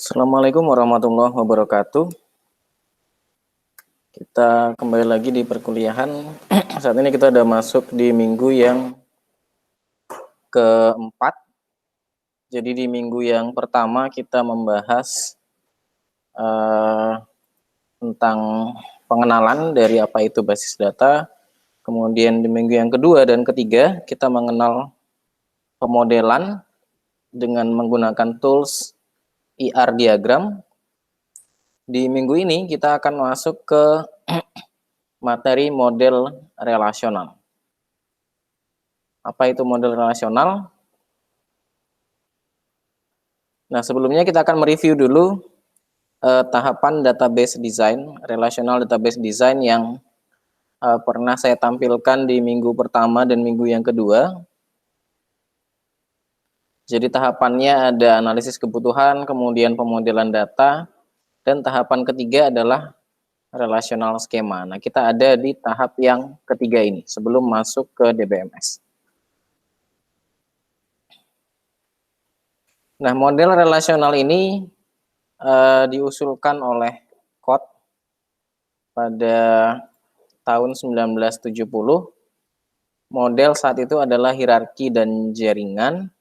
Assalamualaikum warahmatullahi wabarakatuh. Kita kembali lagi di perkuliahan. Saat ini kita sudah masuk di minggu yang keempat. Jadi di minggu yang pertama kita membahas tentang pengenalan dari apa itu basis data. Kemudian di minggu yang kedua dan ketiga kita mengenal pemodelan dengan menggunakan tools IR diagram. Di minggu ini kita akan masuk ke materi model relasional. Apa itu model relasional? Nah, sebelumnya kita akan mereview dulu tahapan database design, relational database design yang pernah saya tampilkan di minggu pertama dan minggu yang kedua. Jadi tahapannya ada analisis kebutuhan, kemudian pemodelan data, dan tahapan ketiga adalah relational skema. Nah, kita ada di tahap yang ketiga ini sebelum masuk ke DBMS. Nah, model relasional ini diusulkan oleh Koch pada tahun 1970. Model saat itu adalah hierarki dan jaringan.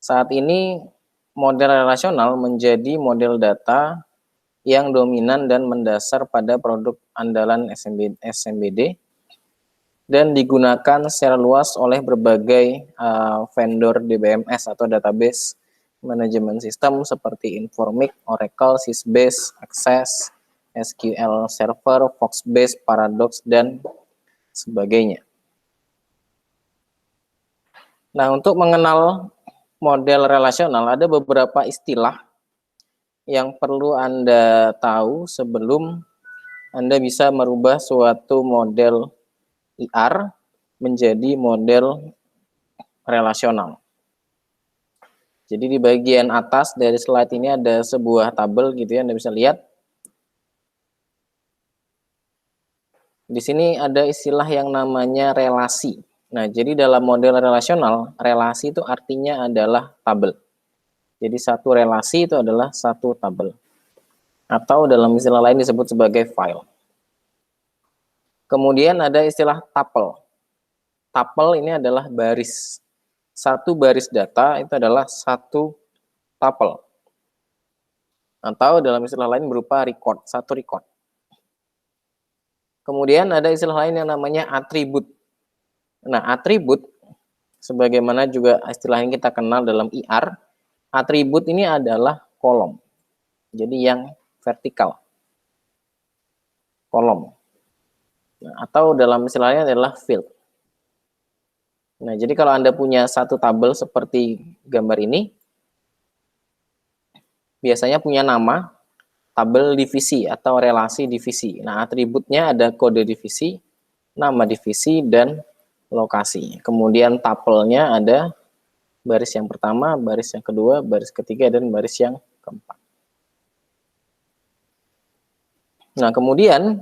Saat ini model relasional menjadi model data yang dominan dan mendasar pada produk andalan SMBD dan digunakan secara luas oleh berbagai vendor DBMS atau database manajemen sistem seperti Informix, Oracle, Sysbase, Access, SQL Server, Foxbase, Paradox, dan sebagainya. Nah, untuk mengenal model relasional ada beberapa istilah yang perlu Anda tahu sebelum Anda bisa merubah suatu model IR menjadi model relasional. Jadi di bagian atas dari slide ini ada sebuah tabel gitu ya, Anda bisa lihat. Di sini ada istilah yang namanya relasi. Nah, jadi dalam model relasional, relasi itu artinya adalah tabel. Jadi satu relasi itu adalah satu tabel. Atau dalam istilah lain disebut sebagai file. Kemudian ada istilah tuple. Tuple ini adalah baris. Satu baris data itu adalah satu tuple. Atau dalam istilah lain berupa record, satu record. Kemudian ada istilah lain yang namanya atribut. Nah, atribut, sebagaimana juga istilah yang kita kenal dalam IR, atribut ini adalah kolom. Jadi yang vertikal. Kolom. Nah, atau dalam istilahnya adalah field. Nah, jadi kalau Anda punya satu tabel seperti gambar ini, biasanya punya nama, tabel divisi atau relasi divisi. Nah, atributnya ada kode divisi, nama divisi, dan lokasi. Kemudian tupelnya ada baris yang pertama, baris yang kedua, baris ketiga, dan baris yang keempat. Nah, kemudian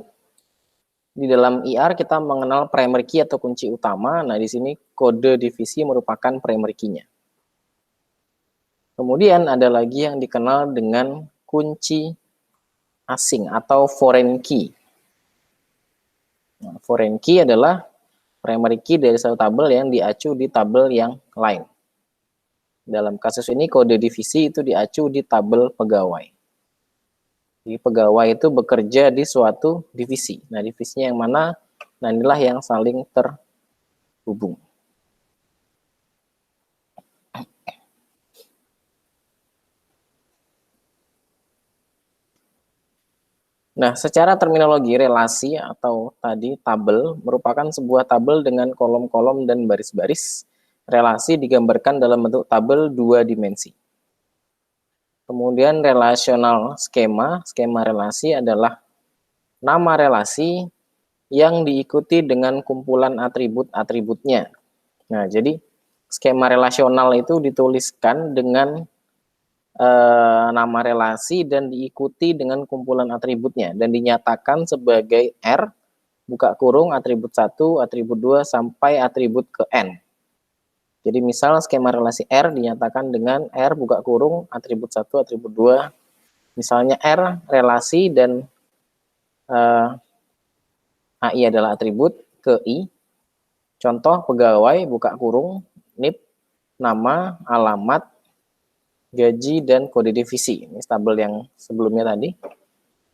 di dalam IR kita mengenal primary key atau kunci utama. Nah, di sini kode divisi merupakan primary key-nya. Kemudian ada lagi yang dikenal dengan kunci asing atau foreign key. Nah, foreign key adalah primary key dari satu tabel yang diacu di tabel yang lain. Dalam kasus ini kode divisi itu diacu di tabel pegawai. Jadi pegawai itu bekerja di suatu divisi. Nah, divisinya yang mana? Nah, inilah yang saling terhubung. Nah, secara terminologi relasi atau tadi tabel merupakan sebuah tabel dengan kolom-kolom dan baris-baris. Relasi digambarkan dalam bentuk tabel dua dimensi. Kemudian relational skema, skema relasi adalah nama relasi yang diikuti dengan kumpulan atribut-atributnya. Nah, jadi skema relasional itu dituliskan dengan nama relasi dan diikuti dengan kumpulan atributnya dan dinyatakan sebagai R, buka kurung, atribut 1, atribut 2, sampai atribut ke N. Jadi misal skema relasi R dinyatakan dengan R buka kurung, atribut 1, atribut 2, Misalnya R relasi dan AI adalah atribut ke I. Contoh pegawai, buka kurung, NIP, nama, alamat, gaji, dan kode divisi. Ini tabel yang sebelumnya tadi,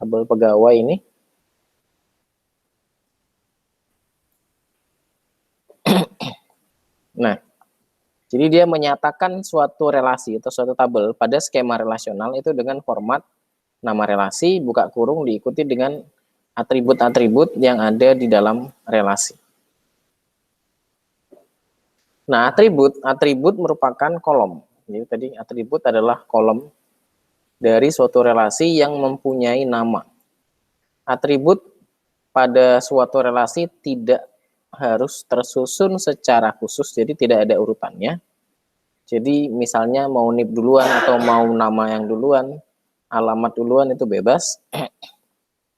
tabel pegawai ini. Nah, jadi dia menyatakan suatu relasi atau suatu tabel pada skema relasional itu dengan format nama relasi, buka kurung, diikuti dengan atribut-atribut yang ada di dalam relasi. Nah, atribut merupakan kolom. Jadi tadi atribut adalah kolom dari suatu relasi yang mempunyai nama. Atribut pada suatu relasi tidak harus tersusun secara khusus, jadi tidak ada urutannya. Jadi misalnya mau NIP duluan atau mau nama yang duluan, alamat duluan itu bebas.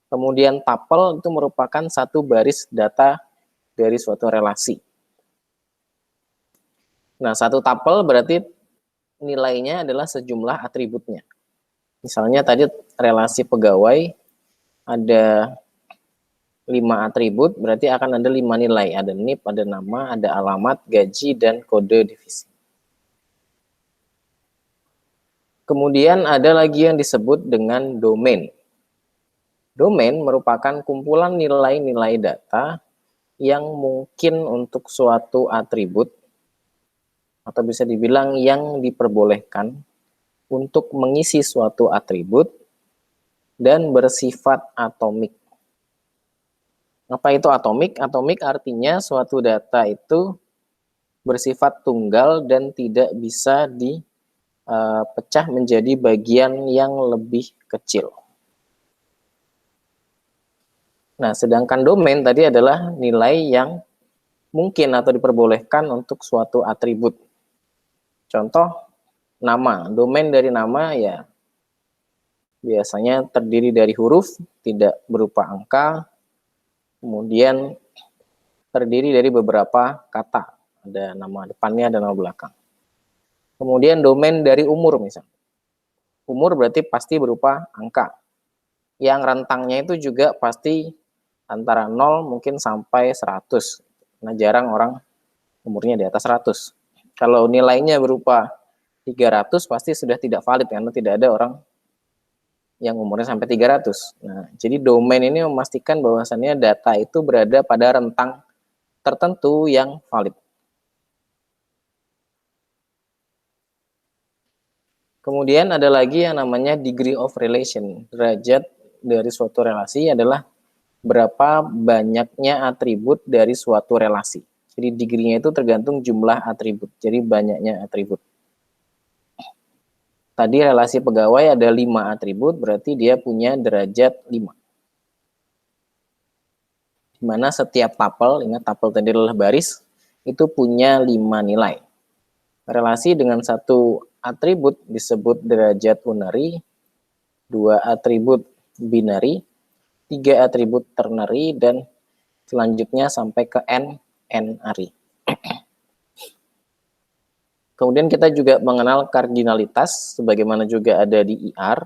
Kemudian tuple itu merupakan satu baris data dari suatu relasi. Nah, satu tuple berarti nilainya adalah sejumlah atributnya. Misalnya tadi relasi pegawai ada 5 atribut, berarti akan ada 5 nilai. Ada NIP, ada nama, ada alamat, gaji, dan kode divisi. Kemudian ada lagi yang disebut dengan domain. Domain merupakan kumpulan nilai-nilai data yang mungkin untuk suatu atribut, atau bisa dibilang yang diperbolehkan untuk mengisi suatu atribut dan bersifat atomik. Apa itu atomik? Atomik artinya suatu data itu bersifat tunggal dan tidak bisa dipecah menjadi bagian yang lebih kecil. Nah, sedangkan domain tadi adalah nilai yang mungkin atau diperbolehkan untuk suatu atribut. Contoh, nama. Domain dari nama ya biasanya terdiri dari huruf, tidak berupa angka, kemudian terdiri dari beberapa kata. Ada nama depannya, ada nama belakang. Kemudian domain dari umur misalnya. Umur berarti pasti berupa angka. Yang rentangnya itu juga pasti antara 0 mungkin sampai 100. Nah, jarang orang umurnya di atas 100. Kalau nilainya berupa 300 pasti sudah tidak valid karena tidak ada orang yang umurnya sampai 300. Nah, jadi domain ini memastikan bahwasannya data itu berada pada rentang tertentu yang valid. Kemudian ada lagi yang namanya degree of relation. Derajat dari suatu relasi adalah berapa banyaknya atribut dari suatu relasi. Jadi degree-nya itu tergantung jumlah atribut. Jadi banyaknya atribut. Tadi relasi pegawai ada 5 atribut, berarti dia punya derajat 5. Di mana setiap tuple, ingat tuple tadi adalah baris, itu punya 5 nilai. Relasi dengan satu atribut disebut derajat unary, 2 atribut binary, 3 atribut ternary, dan selanjutnya sampai ke n-ary. Kemudian kita juga mengenal kardinalitas, sebagaimana juga ada di IR.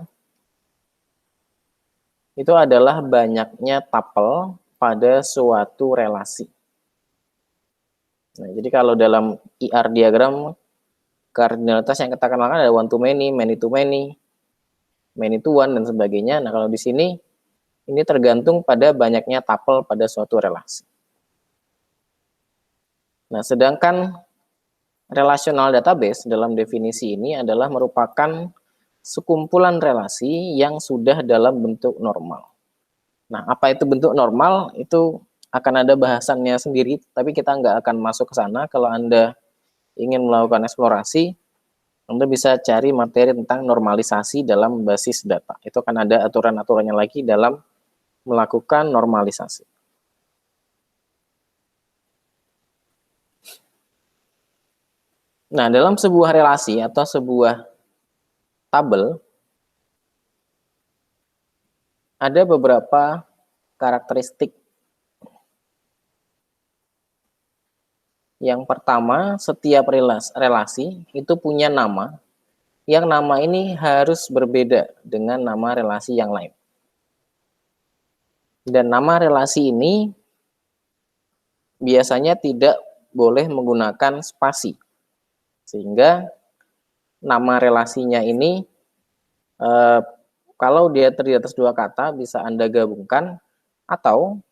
Itu adalah banyaknya tuple pada suatu relasi. Nah, jadi kalau dalam IR diagram, kardinalitas yang kita kenalkan ada one to many to many to one, dan sebagainya. Nah, kalau di sini, ini tergantung pada banyaknya tuple pada suatu relasi. Nah, sedangkan relational database dalam definisi ini adalah merupakan sekumpulan relasi yang sudah dalam bentuk normal. Nah, apa itu bentuk normal? Itu akan ada bahasannya sendiri, tapi kita nggak akan masuk ke sana. Kalau Anda ingin melakukan eksplorasi, Anda bisa cari materi tentang normalisasi dalam basis data. Itu akan ada aturan-aturannya lagi dalam melakukan normalisasi. Nah, dalam sebuah relasi atau sebuah tabel, ada beberapa karakteristik. Yang pertama, setiap relasi itu punya nama yang nama ini harus berbeda dengan nama relasi yang lain. Dan nama relasi ini biasanya tidak boleh menggunakan spasi. Sehingga nama relasinya ini kalau dia terdiri atas dua kata bisa Anda gabungkan atau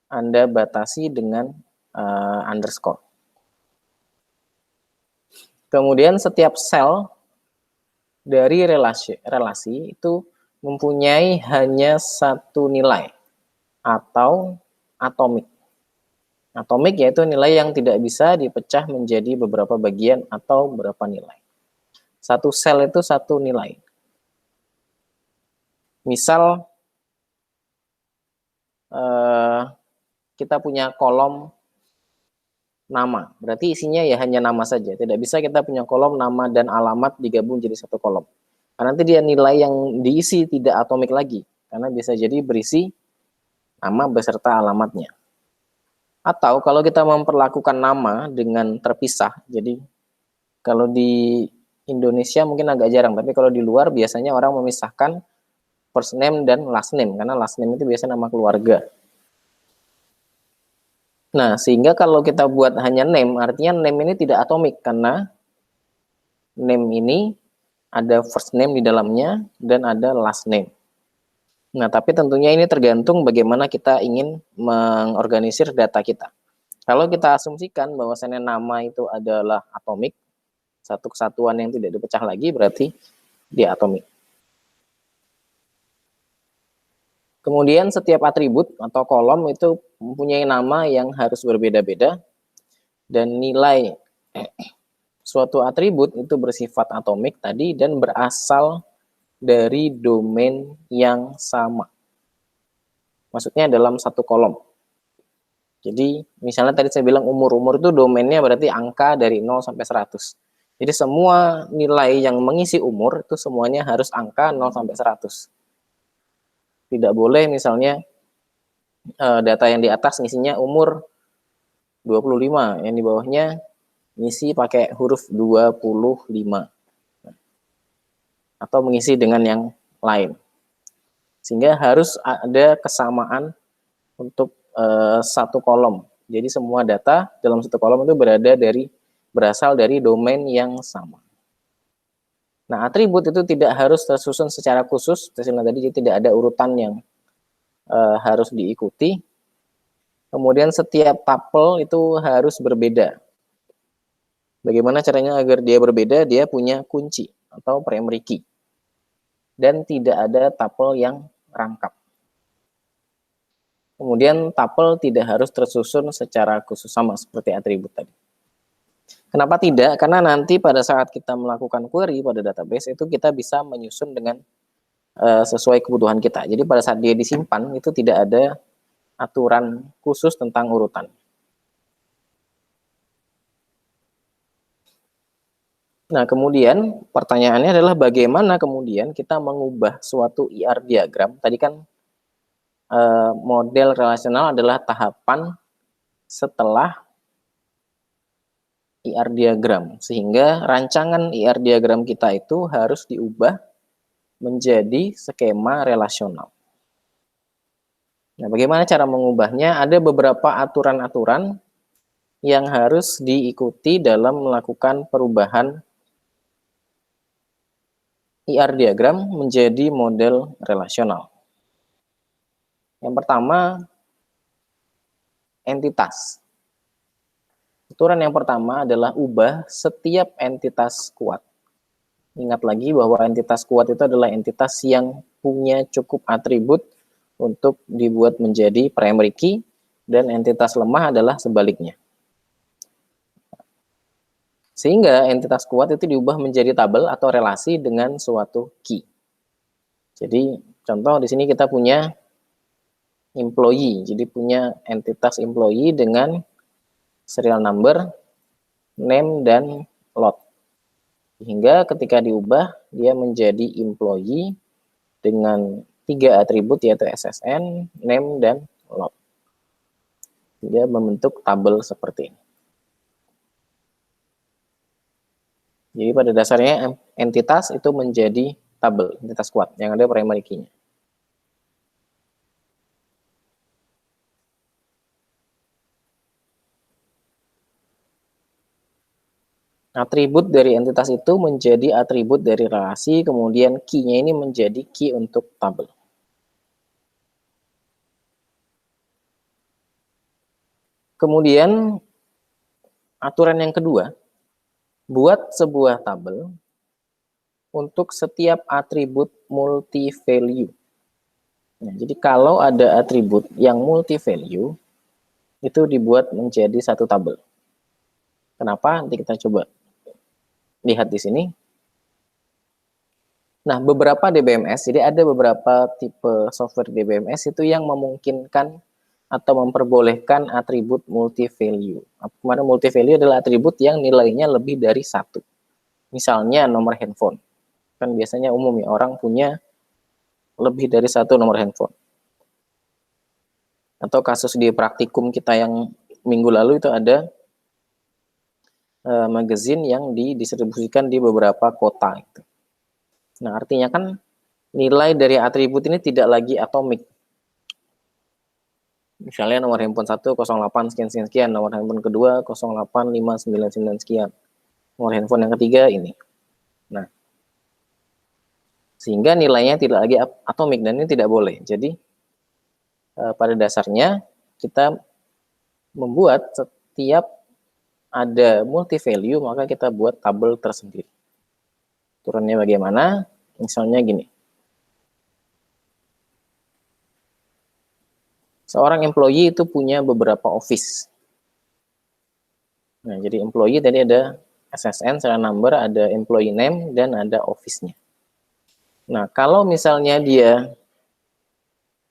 Anda batasi dengan underscore. Kemudian setiap sel dari relasi itu mempunyai hanya satu nilai atau atomik. Atomik yaitu nilai yang tidak bisa dipecah menjadi beberapa bagian atau beberapa nilai. Satu sel itu satu nilai. Misal kita punya kolom nama, berarti isinya ya hanya nama saja. Tidak bisa kita punya kolom nama dan alamat digabung jadi satu kolom. Karena nanti dia nilai yang diisi tidak atomik lagi, karena bisa jadi berisi nama beserta alamatnya. Atau kalau kita memperlakukan nama dengan terpisah, jadi kalau di Indonesia mungkin agak jarang, tapi kalau di luar biasanya orang memisahkan first name dan last name, karena last name itu biasanya nama keluarga. Nah, sehingga kalau kita buat hanya name, artinya name ini tidak atomik, karena name ini ada first name di dalamnya dan ada last name. Nah, tapi tentunya ini tergantung bagaimana kita ingin mengorganisir data kita. Kalau kita asumsikan bahwasannya nama itu adalah atomik, satu kesatuan yang tidak dipecah lagi, berarti dia atomik. Kemudian setiap atribut atau kolom itu mempunyai nama yang harus berbeda-beda, dan nilai suatu atribut itu bersifat atomik tadi dan berasal dari domain yang sama. Maksudnya dalam satu kolom. Jadi misalnya tadi saya bilang umur itu domainnya berarti angka dari 0 sampai 100. Jadi semua nilai yang mengisi umur itu semuanya harus angka 0 sampai 100. Tidak boleh misalnya data yang di atas ngisinya umur 25, yang di bawahnya ngisi pakai huruf 25. Atau mengisi dengan yang lain. Sehingga harus ada kesamaan untuk satu kolom. Jadi semua data dalam satu kolom itu berasal dari domain yang sama. Nah, atribut itu tidak harus tersusun secara khusus, tadi tidak ada urutan yang harus diikuti. Kemudian setiap tuple itu harus berbeda. Bagaimana caranya agar dia berbeda? Dia punya kunci atau primary key. Dan tidak ada tuple yang rangkap. Kemudian tuple tidak harus tersusun secara khusus sama seperti atribut tadi. Kenapa tidak? Karena nanti pada saat kita melakukan query pada database itu kita bisa menyusun dengan sesuai kebutuhan kita. Jadi pada saat dia disimpan itu tidak ada aturan khusus tentang urutan. Nah, kemudian pertanyaannya adalah bagaimana kemudian kita mengubah suatu IR diagram. Tadi kan model relasional adalah tahapan setelah IR diagram, sehingga rancangan IR diagram kita itu harus diubah menjadi skema relasional. Nah, bagaimana cara mengubahnya? Ada beberapa aturan-aturan yang harus diikuti dalam melakukan perubahan IR diagram menjadi model relasional. Yang pertama, entitas. Aturan yang pertama adalah ubah setiap entitas kuat. Ingat lagi bahwa entitas kuat itu adalah entitas yang punya cukup atribut untuk dibuat menjadi primary key, dan entitas lemah adalah sebaliknya. Sehingga entitas kuat itu diubah menjadi tabel atau relasi dengan suatu key. Jadi contoh di sini kita punya employee, jadi punya entitas employee dengan serial number, name, dan lot. Hingga ketika diubah, dia menjadi employee dengan 3 atribut yaitu SSN, name, dan lot. Dia membentuk tabel seperti ini. Jadi pada dasarnya entitas itu menjadi tabel, entitas kuat yang ada primary key-nya. Atribut dari entitas itu menjadi atribut dari relasi, kemudian key-nya ini menjadi key untuk tabel. Kemudian aturan yang kedua, buat sebuah tabel untuk setiap atribut multi-value. Nah, jadi kalau ada atribut yang multi-value, itu dibuat menjadi satu tabel. Kenapa? Nanti kita coba lihat di sini. Nah, beberapa DBMS, jadi ada beberapa tipe software DBMS itu yang memungkinkan atau memperbolehkan atribut multi-value. Kemarin multi-value adalah atribut yang nilainya lebih dari satu. Misalnya nomor handphone. Kan biasanya umum ya, orang punya lebih dari satu nomor handphone. Atau kasus di praktikum kita yang minggu lalu itu ada magazine yang didistribusikan di beberapa kota. Gitu. Nah, artinya kan nilai dari atribut ini tidak lagi atomik. Misalnya nomor handphone 1 08 sekian, nomor handphone kedua 08 599 sekian. Nomor handphone yang ketiga ini. Nah, sehingga nilainya tidak lagi atomik dan ini tidak boleh. Jadi pada dasarnya kita membuat setiap ada multi value maka kita buat tabel tersendiri. Aturannya bagaimana? Misalnya gini. Seorang employee itu punya beberapa office. Nah, jadi employee tadi ada SSN, serial number, ada employee name, dan ada office-nya. Nah, kalau misalnya dia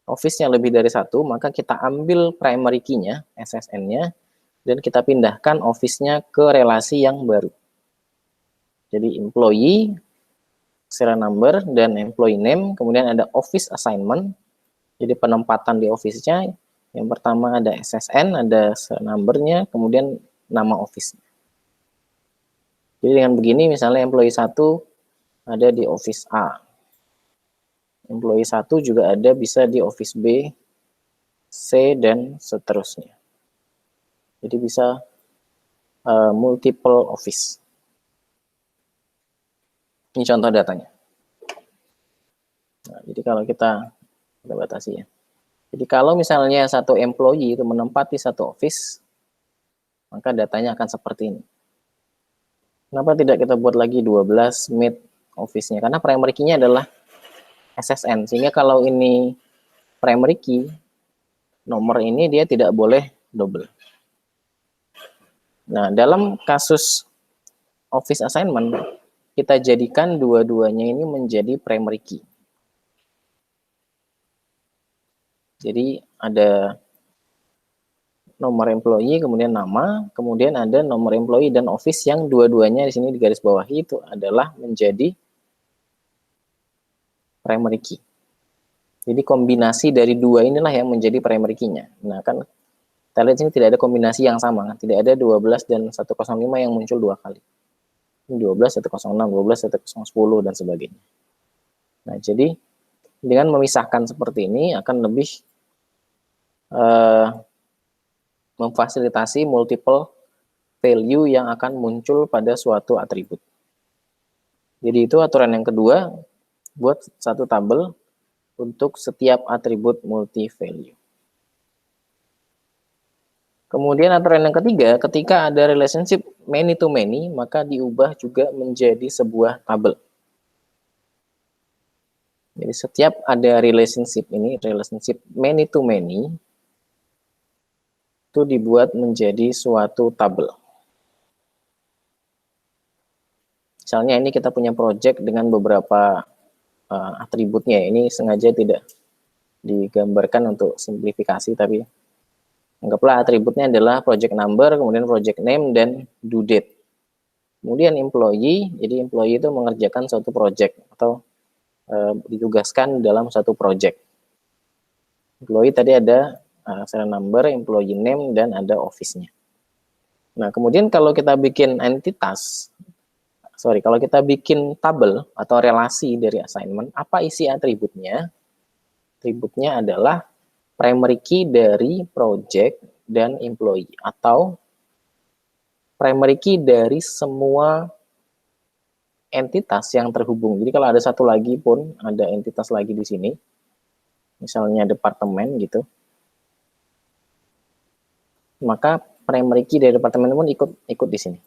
office-nya lebih dari satu, maka kita ambil primary key-nya, SSN-nya, dan kita pindahkan office-nya ke relasi yang baru. Jadi employee, serial number, dan employee name, kemudian ada office assignment, jadi penempatan di office-nya, yang pertama ada SSN, ada number-nya, kemudian nama office. Jadi dengan begini misalnya employee 1 ada di office A. Employee 1 juga ada bisa di office B, C, dan seterusnya. Jadi bisa multiple office. Ini contoh datanya. Nah, jadi kalau kita batasi ya. Jadi kalau misalnya satu employee itu menempati satu office, maka datanya akan seperti ini. Kenapa tidak kita buat lagi 12 mid office-nya? Karena primary key-nya adalah SSN. Sehingga kalau ini primary key, nomor ini dia tidak boleh double. Nah, dalam kasus office assignment, kita jadikan dua-duanya ini menjadi primary key. Jadi ada nomor employee, kemudian nama, kemudian ada nomor employee dan office yang dua-duanya di sini di garis bawahi itu adalah menjadi primary key. Jadi kombinasi dari dua inilah yang menjadi primary key-nya. Nah, kan kita lihat sini tidak ada kombinasi yang sama, tidak ada 12 dan 105 yang muncul dua kali. 12, 106, 12, 1010 dan sebagainya. Nah, jadi dengan memisahkan seperti ini akan lebih memfasilitasi multiple value yang akan muncul pada suatu atribut. Jadi itu aturan yang kedua, buat satu tabel untuk setiap atribut multi value. Kemudian aturan yang ketiga, ketika ada relationship many to many, maka diubah juga menjadi sebuah tabel. Jadi setiap ada relationship ini, relationship many to many, itu dibuat menjadi suatu tabel. Misalnya ini kita punya project dengan beberapa atributnya. Ini sengaja tidak digambarkan untuk simplifikasi, tapi anggaplah atributnya adalah project number, kemudian project name, dan due date. Kemudian employee, jadi employee itu mengerjakan suatu project atau ditugaskan dalam satu project. Employee tadi ada serial number, employee name, dan ada office-nya. Nah, kemudian kalau kita bikin entitas, kalau kita bikin tabel atau relasi dari assignment, apa isi atributnya? Atributnya adalah primary key dari project dan employee, atau primary key dari semua entitas yang terhubung. Jadi kalau ada satu lagi pun, ada entitas lagi di sini, misalnya departemen gitu, maka primary key dari departemen pun ikut di sini.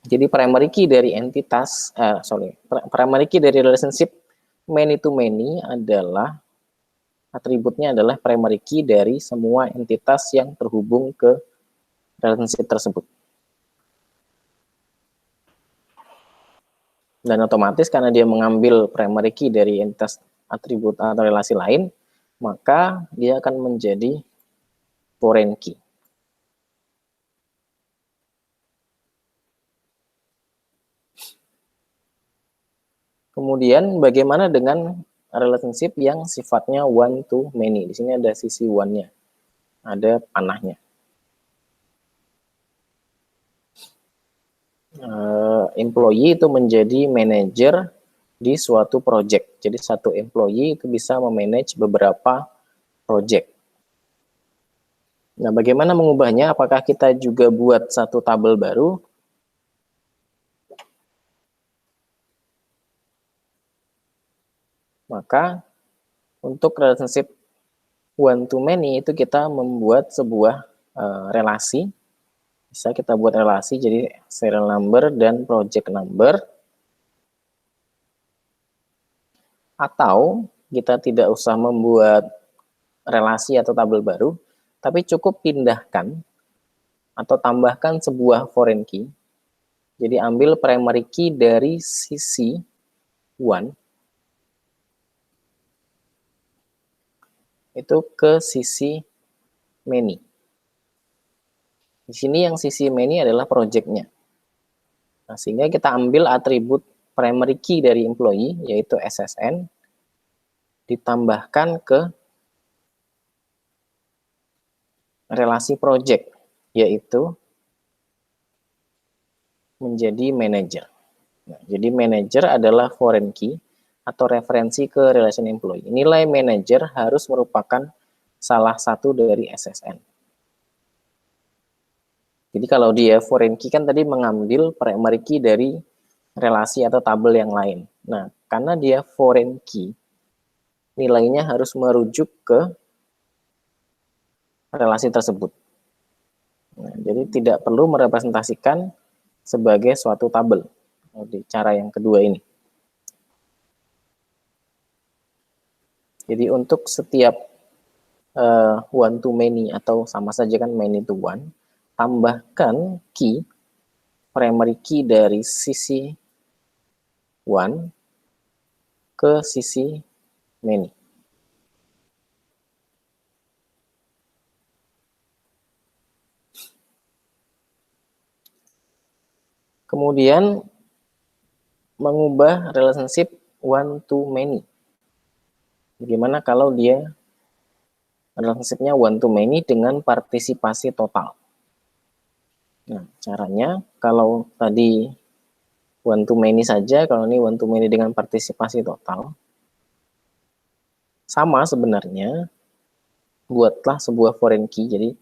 Jadi primary key dari entitas, primary key dari relationship many to many adalah atributnya adalah primary key dari semua entitas yang terhubung ke relationship tersebut. Dan otomatis karena dia mengambil primary key dari entitas atribut atau relasi lain, maka dia akan menjadi foreign key. Kemudian bagaimana dengan relationship yang sifatnya one to many? Di sini ada sisi one-nya, ada panahnya. Employee itu menjadi manager di suatu project. Jadi satu employee itu bisa memanage beberapa project. Nah, bagaimana mengubahnya? Apakah kita juga buat satu tabel baru? Maka untuk relationship one to many itu kita membuat sebuah relasi. Bisa kita buat relasi jadi serial number dan project number. Atau kita tidak usah membuat relasi atau tabel baru, tapi cukup pindahkan atau tambahkan sebuah foreign key. Jadi ambil primary key dari sisi one itu ke sisi many. Di sini yang sisi many adalah project-nya. Nah, sehingga kita ambil atribut primary key dari employee, yaitu SSN, ditambahkan ke relasi project, yaitu menjadi manager. Nah, jadi manager adalah foreign key atau referensi ke relation employee. Nilai manager harus merupakan salah satu dari SSN. Jadi kalau dia foreign key kan tadi mengambil primary key dari relasi atau tabel yang lain. Nah, karena dia foreign key, nilainya harus merujuk ke relasi tersebut. Nah, jadi tidak perlu merepresentasikan sebagai suatu tabel di cara yang kedua ini. Jadi untuk setiap one to many atau sama saja kan many to one, tambahkan key, primary key dari sisi one ke sisi many. Kemudian mengubah relationship one to many. Bagaimana kalau dia relationship-nya one to many dengan partisipasi total? Nah, caranya kalau tadi one to many saja, kalau ini one to many dengan partisipasi total, sama sebenarnya, buatlah sebuah foreign key. Jadi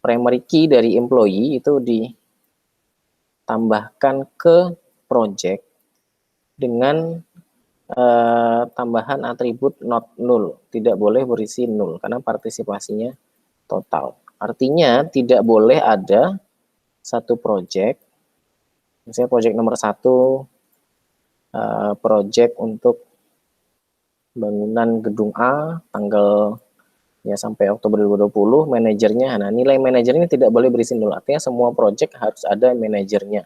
primary key dari employee itu ditambahkan ke project dengan tambahan atribut not null, tidak boleh berisi null karena partisipasinya total. Artinya tidak boleh ada satu project, misalnya project nomor 1, project untuk bangunan gedung A tanggal ya sampai Oktober 2020, manajernya, nah nilai manajernya tidak boleh berisi null, artinya semua project harus ada manajernya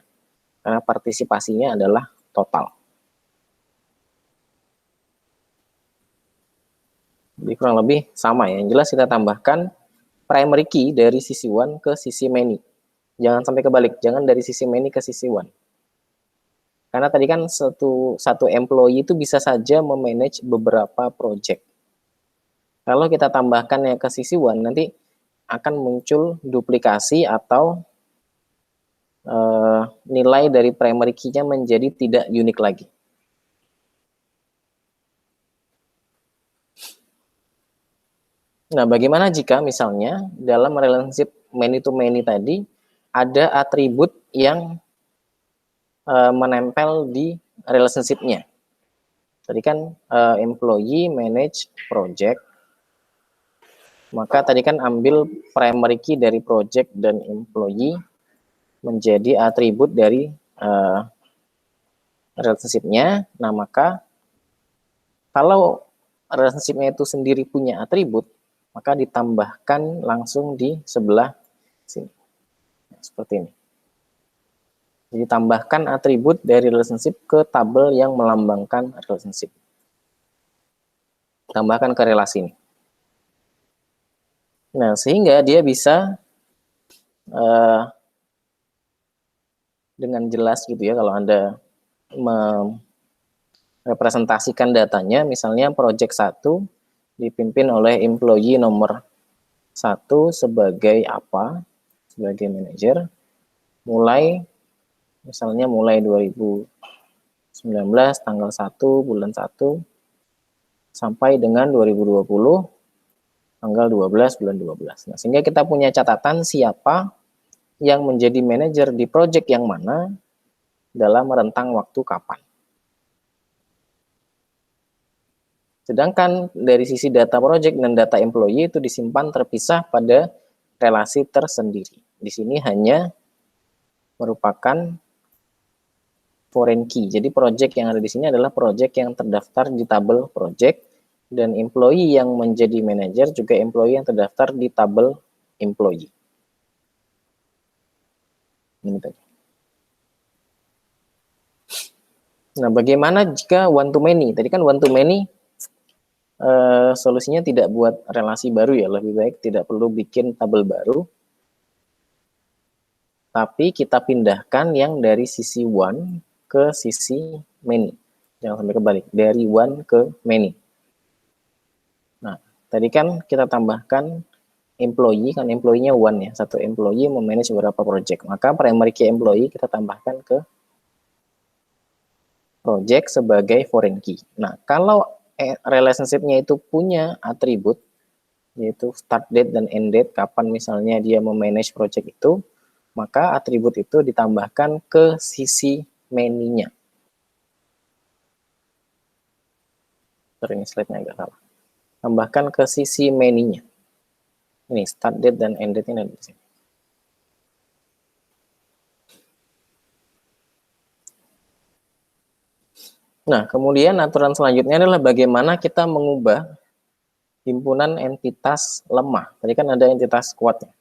karena partisipasinya adalah total. Jadi kurang lebih sama ya. Yang jelas kita tambahkan primary key dari sisi one ke sisi many. Jangan sampai kebalik, jangan dari sisi many ke sisi one. Karena tadi kan satu employee itu bisa saja memanage beberapa project. Kalau kita tambahkannya ke sisi one, nanti akan muncul duplikasi atau nilai dari primary key-nya menjadi tidak unik lagi. Nah, bagaimana jika misalnya dalam relationship many to many tadi ada atribut yang menempel di relationship-nya. Tadi kan employee, manage, project. Maka tadi kan ambil primary key dari project dan employee menjadi atribut dari relationship-nya. Nah, maka kalau relationship-nya itu sendiri punya atribut, maka ditambahkan langsung di sebelah sini. Seperti ini. Jadi tambahkan atribut dari relationship ke tabel yang melambangkan relationship. Tambahkan ke relasi ini. Nah, sehingga dia bisa dengan jelas gitu ya, kalau Anda merepresentasikan datanya, misalnya project 1 dipimpin oleh employee nomor 1 sebagai apa? Sebagai manajer. Misalnya mulai 2019 tanggal 1 bulan 1 sampai dengan 2020 tanggal 12 bulan 12. Nah, sehingga kita punya catatan siapa yang menjadi manajer di project yang mana dalam rentang waktu kapan. Sedangkan dari sisi data project dan data employee itu disimpan terpisah pada relasi tersendiri. Di sini hanya merupakan foreign key. Jadi project yang ada di sini adalah project yang terdaftar di tabel project, dan employee yang menjadi manajer juga employee yang terdaftar di tabel employee. Ini tadi. Nah, bagaimana jika one to many? Tadi kan one to many solusinya tidak buat relasi baru ya, lebih baik tidak perlu bikin tabel baru. Tapi kita pindahkan yang dari sisi one ke sisi many. Jangan sampai kebalik, dari one ke many. Nah, tadi kan kita tambahkan employee, kan employee-nya one ya, satu employee memanage beberapa project. Maka primary key employee kita tambahkan ke project sebagai foreign key. Nah, kalau relationship-nya itu punya atribut, yaitu start date dan end date, kapan misalnya dia memanage project itu, maka atribut itu ditambahkan ke sisi many-nya. Ini slide-nya agak salah. Tambahkan ke sisi many-nya. Ini start date dan end date-nya ada di sini. Nah, kemudian aturan selanjutnya adalah bagaimana kita mengubah himpunan entitas lemah. Tadi kan ada entitas kuatnya.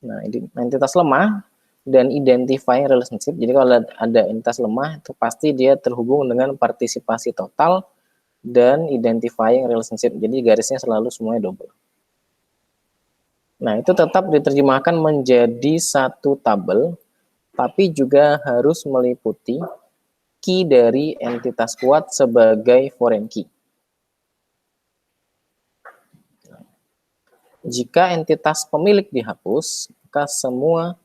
Nah, entitas lemah dan identifying relationship. Jadi kalau ada entitas lemah, itu pasti dia terhubung dengan partisipasi total dan identifying relationship. Jadi garisnya selalu semuanya double. Nah, itu tetap diterjemahkan menjadi satu tabel, tapi juga harus meliputi key dari entitas kuat sebagai foreign key. Jika entitas pemilik dihapus, maka semua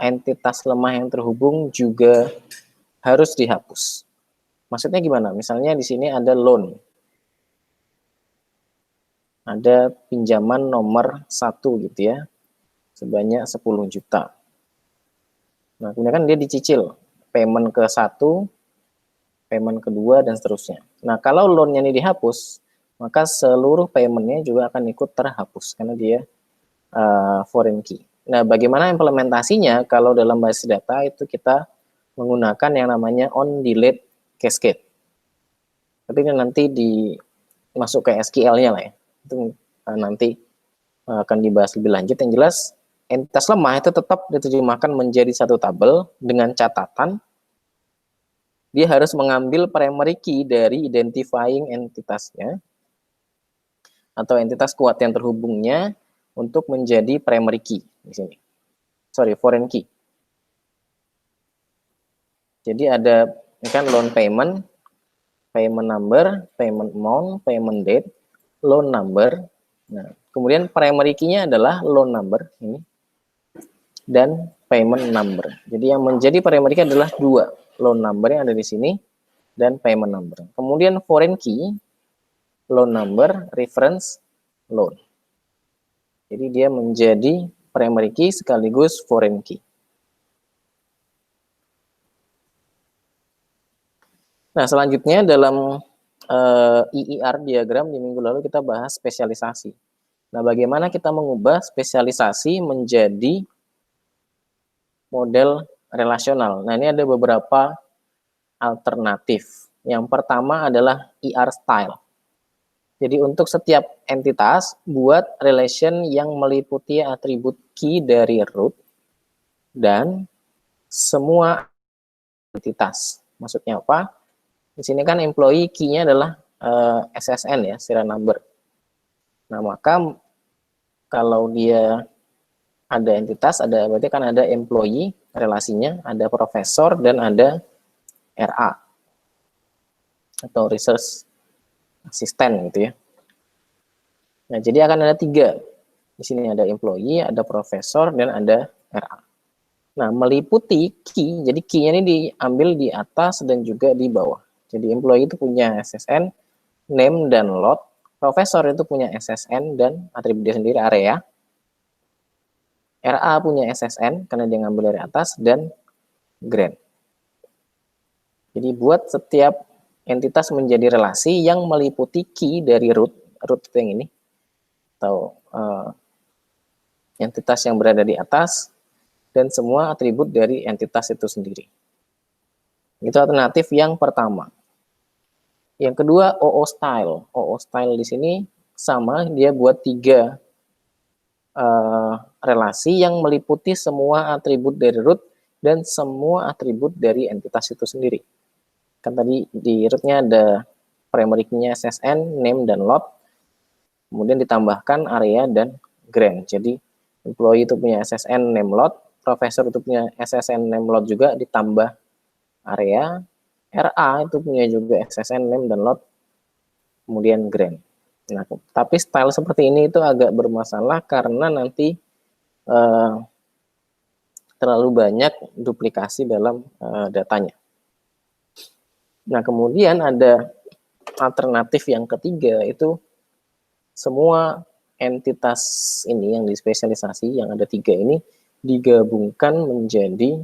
entitas lemah yang terhubung juga harus dihapus. Maksudnya gimana? Misalnya di sini ada loan. Ada pinjaman nomor 1 gitu ya, sebanyak 10 juta. Nah, kemudian kan dia dicicil. Payment ke 1, payment kedua, dan seterusnya. Nah, kalau loan-nya ini dihapus, maka seluruh payment-nya juga akan ikut terhapus, karena dia foreign key. Nah, bagaimana implementasinya? Kalau dalam basis data itu kita menggunakan yang namanya on delete cascade. Tapi ini nanti masuk ke SQL-nya lah ya. Itu nanti akan dibahas lebih lanjut. Yang jelas, entitas lemah itu tetap diterjemahkan menjadi satu tabel dengan catatan dia harus mengambil primary key dari identifying entitasnya atau entitas kuat yang terhubungnya untuk menjadi primary key di sini. Sorry, foreign key. Jadi ada ini kan loan payment, payment number, payment amount, payment date, loan number. Nah, kemudian primary key-nya adalah loan number ini dan payment number. Jadi yang menjadi primary key adalah dua, loan number yang ada di sini dan payment number. Kemudian foreign key, loan number, reference, loan. Jadi dia menjadi primary key sekaligus foreign key. Nah, selanjutnya dalam EER diagram di minggu lalu kita bahas spesialisasi. Nah, bagaimana kita mengubah spesialisasi menjadi model relasional. Nah, ini ada beberapa alternatif. Yang pertama adalah ER style. Jadi untuk setiap entitas, buat relation yang meliputi atribut key dari root dan semua entitas. Maksudnya apa? Di sini kan employee key-nya adalah SSN ya, serial number. Nah, maka kalau dia ada entitas, berarti kan ada employee relasinya, ada profesor dan ada RA atau research assistant gitu ya. Nah, jadi akan ada tiga. Di sini ada employee, ada profesor, dan ada RA. Nah, meliputi key, jadi key-nya ini diambil di atas dan juga di bawah. Jadi employee itu punya SSN, name dan lot. Profesor itu punya SSN dan atribut dia sendiri area. RA punya SSN karena dia ngambil dari atas dan grade. Jadi buat setiap entitas menjadi relasi yang meliputi key dari root itu yang ini, atau entitas yang berada di atas, dan semua atribut dari entitas itu sendiri. Itu alternatif yang pertama. Yang kedua, OO style. OO style di sini sama, dia buat tiga relasi yang meliputi semua atribut dari root dan semua atribut dari entitas itu sendiri. Kan tadi di rootnya ada primary key-nya SSN, name, dan lot. Kemudian ditambahkan area dan grant. Jadi employee itu punya SSN, name, lot. Profesor itu punya SSN, name, lot juga ditambah area. RA itu punya juga SSN, name, dan lot. Kemudian grant. Nah, tapi style seperti ini itu agak bermasalah karena nanti terlalu banyak duplikasi dalam datanya. Nah, kemudian ada alternatif yang ketiga, itu semua entitas ini yang dispesialisasi, yang ada tiga ini, digabungkan menjadi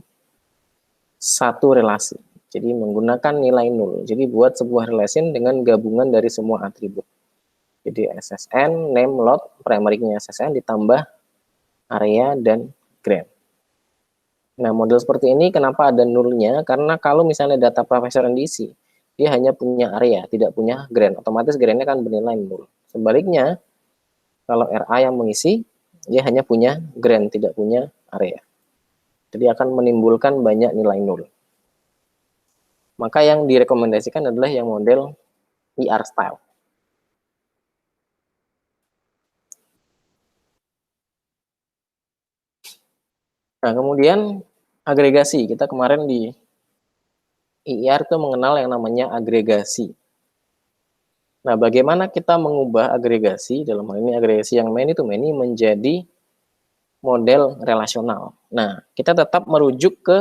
satu relasi. Jadi menggunakan nilai nol. Jadi buat sebuah relation dengan gabungan dari semua atribut. Jadi SSN, name, lot, primary-nya SSN ditambah area dan grant. Nah, model seperti ini kenapa ada nulnya? Karena kalau misalnya data profesor yang diisi, dia hanya punya area, tidak punya grant. Otomatis grantnya kan bernilai nol. Sebaliknya, kalau RA yang mengisi, dia hanya punya grant, tidak punya area. Jadi akan menimbulkan banyak nilai nol. Maka yang direkomendasikan adalah yang model ER style. Nah, kemudian agregasi. Kita kemarin di ER itu mengenal yang namanya agregasi. Nah, bagaimana kita mengubah agregasi, dalam hal ini agregasi yang many to many menjadi model relasional. Nah, kita tetap merujuk ke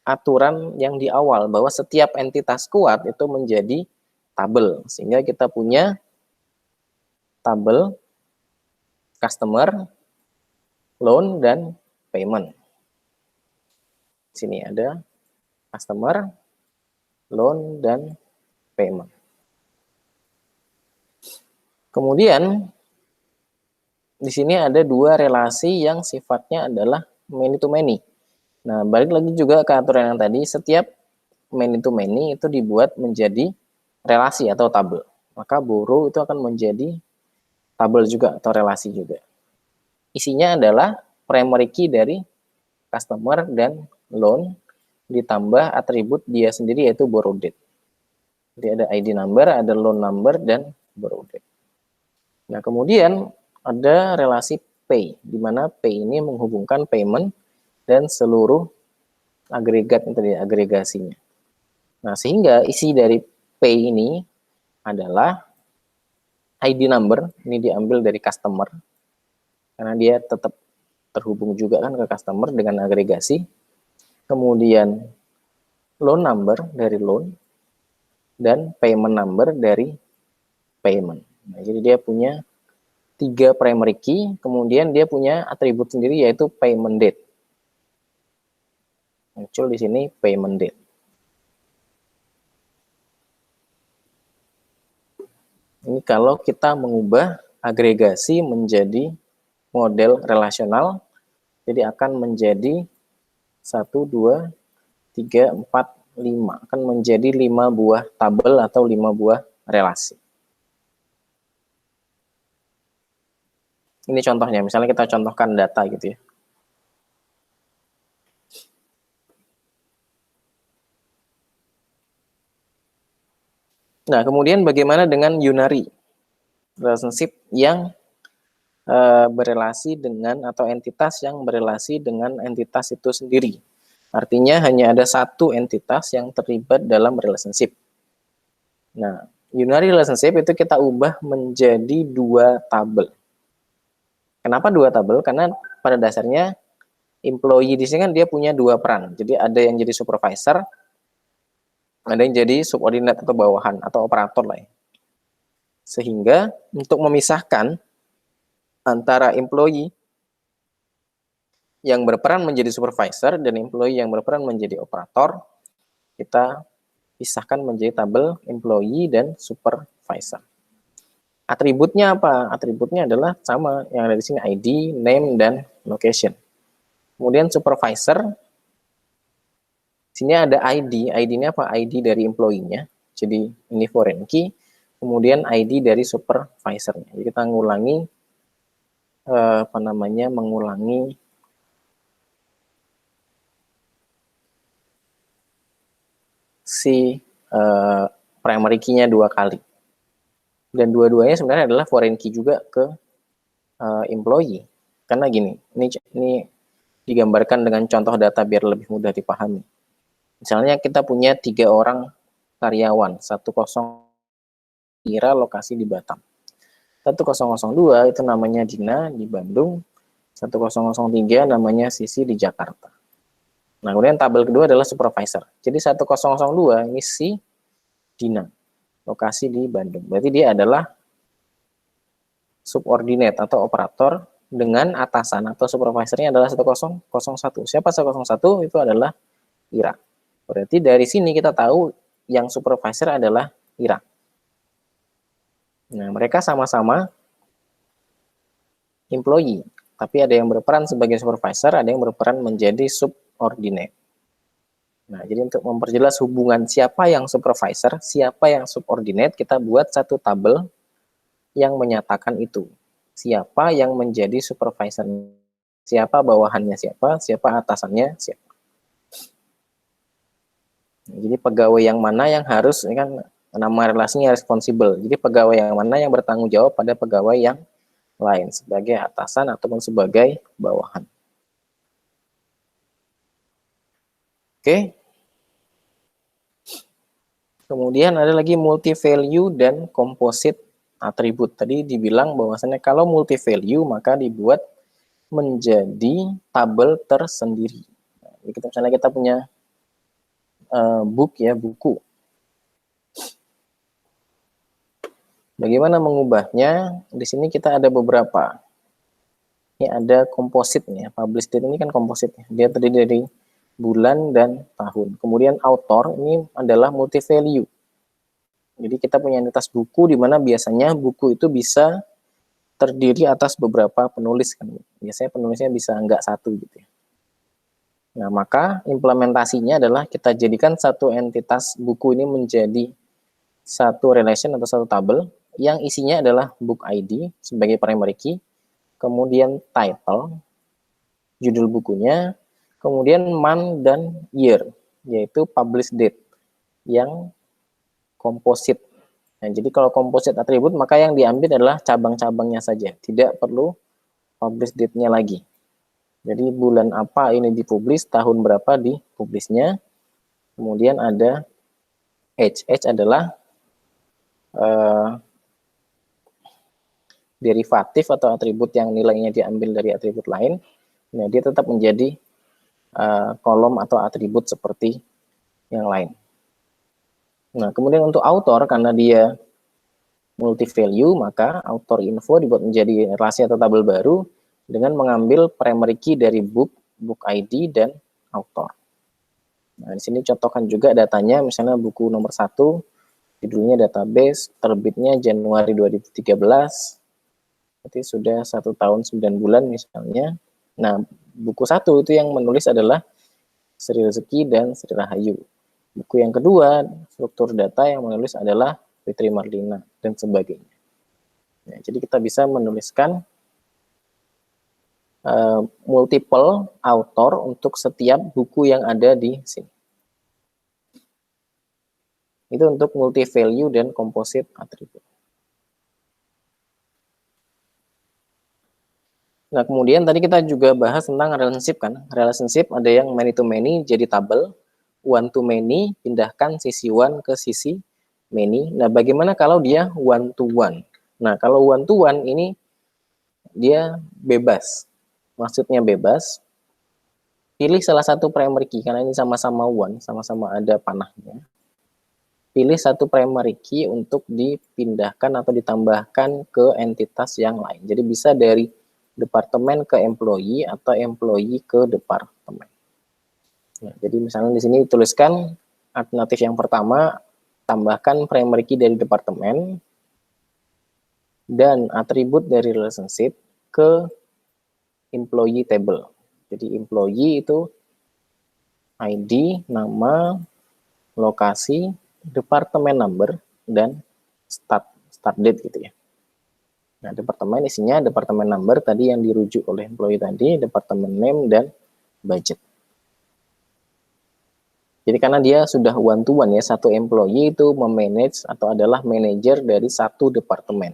aturan yang di awal, bahwa setiap entitas kuat itu menjadi tabel. Sehingga kita punya tabel customer, loan, dan payment. Sini ada customer, loan, dan payment. Kemudian di sini ada dua relasi yang sifatnya adalah many to many. Nah, balik lagi juga ke aturan yang tadi, setiap many to many itu dibuat menjadi relasi atau tabel. Maka borrow itu akan menjadi tabel juga atau relasi juga. Isinya adalah primary key dari customer dan loan ditambah atribut dia sendiri yaitu borrow date. Jadi ada ID number, ada loan number, dan borrow date. Nah, kemudian ada relasi pay, di mana pay ini menghubungkan payment dan seluruh agregat yang tadi agregasinya. Nah, sehingga isi dari pay ini adalah ID number, ini diambil dari customer, karena dia tetap terhubung juga kan ke customer dengan agregasi. Kemudian loan number dari loan, dan payment number dari payment. Nah, jadi dia punya 3 primary key, kemudian dia punya atribut sendiri yaitu payment date. Muncul di sini payment date. Ini kalau kita mengubah agregasi menjadi model relasional, jadi akan menjadi 1, 2, 3, 4, 5. Akan menjadi 5 buah tabel atau 5 buah relasi. Ini contohnya, misalnya kita contohkan data gitu ya. Nah, kemudian bagaimana dengan unary relationship yang berelasi dengan atau entitas yang berelasi dengan entitas itu sendiri. Artinya hanya ada satu entitas yang terlibat dalam relationship. Nah, unary relationship itu kita ubah menjadi 2 tabel. Kenapa 2 tabel? Karena pada dasarnya employee di sini kan dia punya 2 peran. Jadi ada yang jadi supervisor, ada yang jadi subordinate atau bawahan atau operator lah ya. Sehingga untuk memisahkan antara employee yang berperan menjadi supervisor dan employee yang berperan menjadi operator, kita pisahkan menjadi tabel employee dan supervisor. Atributnya apa? Atributnya adalah sama yang ada di sini, ID, name, dan location. Kemudian supervisor, sini ada ID. ID-nya apa? ID dari employee-nya. Jadi ini foreign key. Kemudian ID dari supervisor-nya. Jadi kita mengulangi mengulangi si primary key-nya 2 kali. Dan dua-duanya sebenarnya adalah foreign key juga ke employee. Karena gini, ini digambarkan dengan contoh data biar lebih mudah dipahami. Misalnya kita punya 3 orang karyawan, 100 kira lokasi di Batam. 1002 itu namanya Dina di Bandung, 1003 namanya Sisi di Jakarta. Nah, kemudian tabel kedua adalah supervisor. Jadi 1002 ini si Dina, lokasi di Bandung. Berarti dia adalah subordinate atau operator dengan atasan atau supervisornya adalah 1001. Siapa 101? Itu adalah Ira. Berarti dari sini kita tahu yang supervisor adalah Ira. Nah, mereka sama-sama employee, tapi ada yang berperan sebagai supervisor, ada yang berperan menjadi subordinate. Nah, jadi untuk memperjelas hubungan siapa yang supervisor, siapa yang subordinate, kita buat satu tabel yang menyatakan itu. Siapa yang menjadi supervisor, siapa bawahannya siapa, siapa atasannya siapa. Jadi pegawai yang mana yang harus, ini kan nama relasinya responsible. Jadi pegawai yang mana yang bertanggung jawab pada pegawai yang lain sebagai atasan ataupun sebagai bawahan. Oke. Kemudian ada lagi multi value dan composite atribut. Tadi dibilang bahwasannya kalau multi value maka dibuat menjadi tabel tersendiri. Jadi misalnya kita punya buku. Bagaimana mengubahnya? Di sini kita ada beberapa. Ini ada kompositnya. Publish date ini kan kompositnya. Dia terdiri dari bulan dan tahun. Kemudian author ini adalah multi value. Jadi kita punya entitas buku di mana biasanya buku itu bisa terdiri atas beberapa penulis kan. Biasanya penulisnya bisa enggak satu gitu ya. Nah, maka implementasinya adalah kita jadikan satu entitas buku ini menjadi satu relation atau satu tabel yang isinya adalah book ID sebagai primary key, kemudian title, judul bukunya, kemudian month dan year, yaitu publish date yang komposit. Nah, jadi kalau komposit atribut, maka yang diambil adalah cabang-cabangnya saja, tidak perlu publish date-nya lagi. Jadi bulan apa ini dipublish, tahun berapa dipublishnya, kemudian ada age. Age adalah derivatif atau atribut yang nilainya diambil dari atribut lain. Nah, dia tetap menjadi kolom atau atribut seperti yang lain. Nah, kemudian untuk author, karena dia multi value, maka author info dibuat menjadi relasi atau tabel baru dengan mengambil primary key dari book, book ID, dan author. Nah, di sini contohkan juga datanya, misalnya buku nomor 1, judulnya database, terbitnya Januari 2013, berarti sudah 1 tahun 9 bulan misalnya. Nah, buku 1 itu yang menulis adalah Sri Rezeki dan Sri Rahayu. Buku yang kedua, struktur data yang menulis adalah Fitri Marlina, dan sebagainya. Nah, jadi kita bisa menuliskan multiple author untuk setiap buku yang ada di sini. Itu untuk multi value dan composite attribute. Nah, kemudian tadi kita juga bahas tentang relationship kan. Relationship ada yang many to many jadi tabel, one to many pindahkan sisi one ke sisi many. Nah, bagaimana kalau dia one to one? Nah, kalau one to one ini dia bebas. Maksudnya bebas. Pilih salah satu primary key karena ini sama-sama one, sama-sama ada panahnya. Pilih satu primary key untuk dipindahkan atau ditambahkan ke entitas yang lain. Jadi bisa dari departemen ke employee atau employee ke departemen. Nah, jadi misalnya di sini dituliskan alternatif yang pertama, tambahkan primary key dari departemen dan atribut dari relationship ke employee table. Jadi employee itu ID, nama, lokasi, departemen number, dan start date gitu ya. Nah, departemen isinya departemen number tadi yang dirujuk oleh employee tadi, departemen name, dan budget. Jadi karena dia sudah one to one ya, satu employee itu memanage atau adalah manajer dari satu departemen.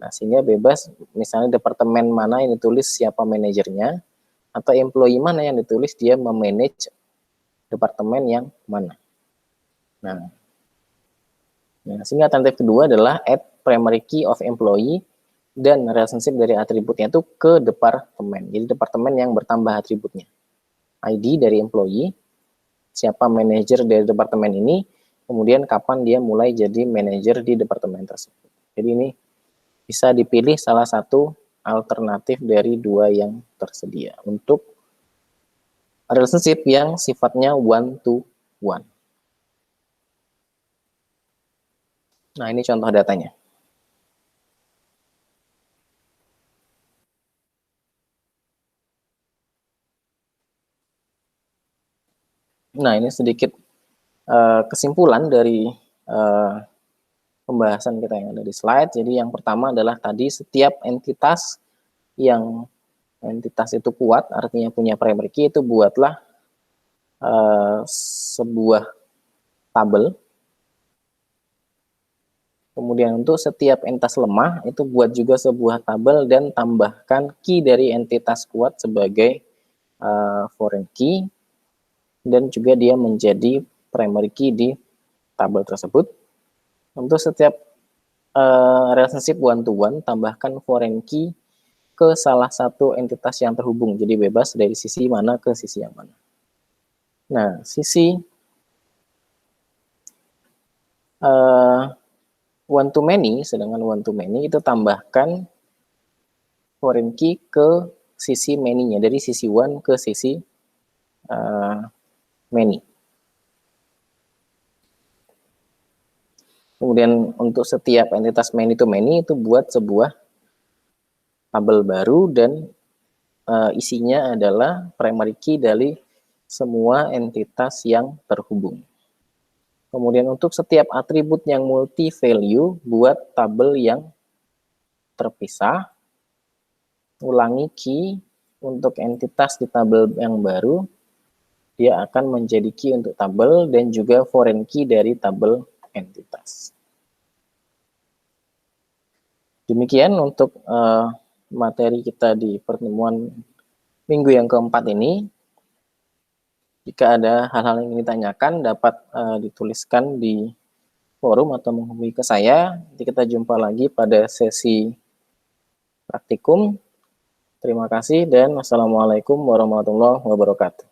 Nah, sehingga bebas misalnya departemen mana yang ditulis siapa manajernya, atau employee mana yang ditulis dia memanage departemen yang mana. Nah, sehingga alternatif kedua adalah add primary key of employee dan relationship dari atributnya itu ke departemen. Jadi departemen yang bertambah atributnya. ID dari employee, siapa manajer dari departemen ini, kemudian kapan dia mulai jadi manajer di departemen tersebut. Jadi ini bisa dipilih salah satu alternatif dari dua yang tersedia untuk relationship yang sifatnya one to one. Nah, ini contoh datanya. Nah, ini sedikit kesimpulan dari pembahasan kita yang ada di slide. Jadi yang pertama adalah tadi setiap entitas yang entitas itu kuat, artinya punya primary key, itu buatlah sebuah tabel. Kemudian untuk setiap entitas lemah, itu buat juga sebuah tabel dan tambahkan key dari entitas kuat sebagai foreign key, dan juga dia menjadi primary key di tabel tersebut. Untuk setiap relationship one to one, tambahkan foreign key ke salah satu entitas yang terhubung. Jadi bebas dari sisi mana ke sisi yang mana. Nah, sisi one to many, sedangkan one to many itu tambahkan foreign key ke sisi many-nya, dari sisi one ke sisi many. Kemudian untuk setiap entitas many to many itu buat sebuah tabel baru dan isinya adalah primary key dari semua entitas yang terhubung. Kemudian untuk setiap atribut yang multi value buat tabel yang terpisah. Ulangi key untuk entitas di tabel yang baru, dia akan menjadi key untuk tabel dan juga foreign key dari tabel entitas. Demikian untuk materi kita di pertemuan minggu yang keempat ini. Jika ada hal-hal yang ingin ditanyakan, dapat dituliskan di forum atau menghubungi ke saya. Nanti kita jumpa lagi pada sesi praktikum. Terima kasih dan wassalamualaikum warahmatullahi wabarakatuh.